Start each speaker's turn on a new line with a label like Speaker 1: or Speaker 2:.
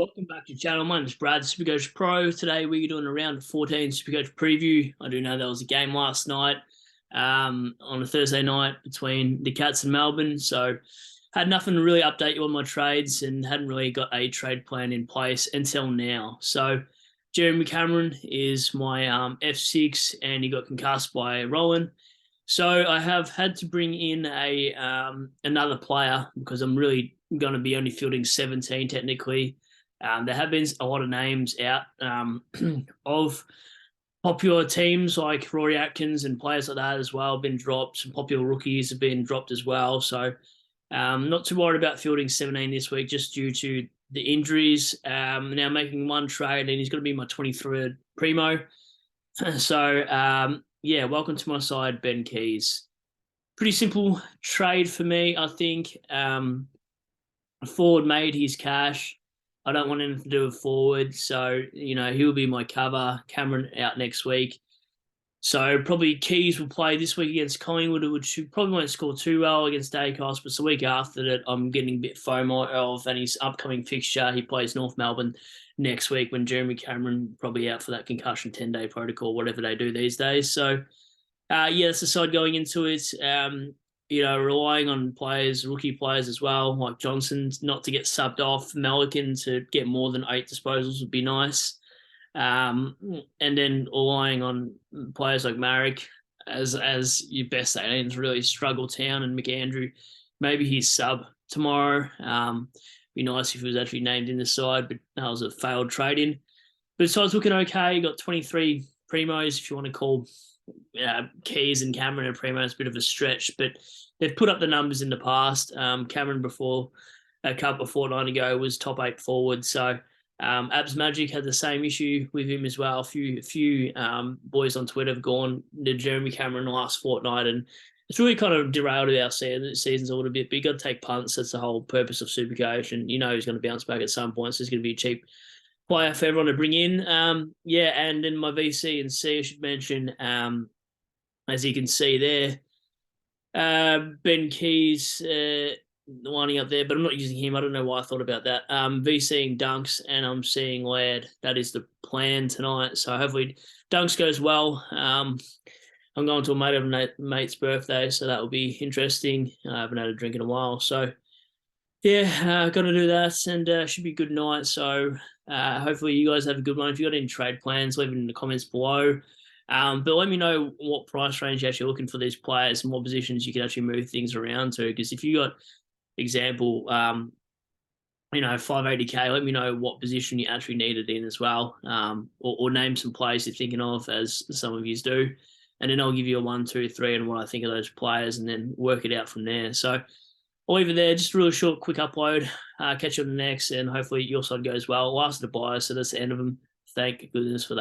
Speaker 1: Welcome back to the channel. My name is Brad, Supercoach Pro. Today we're doing a round of 14 Supercoach preview. I do know there was a game last night on a Thursday night between the Cats and Melbourne. So had nothing to really update you on my trades and hadn't really got a trade plan in place until now. So Jeremy Cameron is my F6 and he got concussed by Roland. So I have had to bring in another player because I'm really going to be only fielding 17 technically. There have been a lot of names out of popular teams like Rory Atkins and players like that as well have been dropped. Some popular rookies have been dropped as well. So not too worried about fielding 17 this week just due to the injuries. Now making one trade and he's going to be my 23rd primo. So yeah, welcome to my side, Ben Keays. Pretty simple trade for me, I think. Ford made his cash. I don't want anything to do with forward. So, he'll be my cover. Cameron out next week. So probably Keays will play this week against Collingwood, which probably won't score too well against Dacos, but it's the week after that I'm getting a bit FOMO of and his upcoming fixture. He plays North Melbourne next week when Jeremy Cameron probably out for that concussion 10-day protocol, whatever they do these days. So, yeah, that's the side going into it. Relying on players, rookie players as well, like Johnson, not to get subbed off. Melican to get more than 8 disposals would be nice. And then relying on players like Marek as your best 18s really struggle town and McAndrew. Maybe he's sub tomorrow. Be nice if he was actually named in the side, but that was a failed trade-in. But besides looking okay, you got 23 primos if you want to call Keays and Cameron and primo. It's a bit of a stretch, but they've put up the numbers in the past. Cameron before a fortnight ago was top 8 forward. So Abs Magic had the same issue with him as well. A few boys on Twitter have gone to Jeremy Cameron last fortnight, and it's really kind of derailed our seasons a little bit. But you got to take punts. That's the whole purpose of Supercoach, and he's going to bounce back at some point. So he's going to be a cheap player for everyone to bring in. And then my VC and C, I should mention, as you can see there, Ben Keays lining up there, but I'm not using him. I don't know why I thought about that. VCing Dunks, and I'm seeing Laird. That is the plan tonight. So hopefully Dunks goes well. I'm going to a mate's birthday, so that will be interesting. I haven't had a drink in a while. So, yeah, got to do that, and should be a good night. So hopefully you guys have a good one. If you got any trade plans, leave it in the comments below. But let me know what price range you're actually looking for these players and what positions you can actually move things around to. Because if you got, example, 580k, let me know what position you actually need it in as well. Or name some players you're thinking of, as some of you do. And then I'll give you a 1, 2, 3 and what I think of those players and then work it out from there. So I'll leave it there. Just a really short, quick upload. Catch you on the next, and hopefully your side goes well. Last of the buyers, so that's the end of them. Thank goodness for that.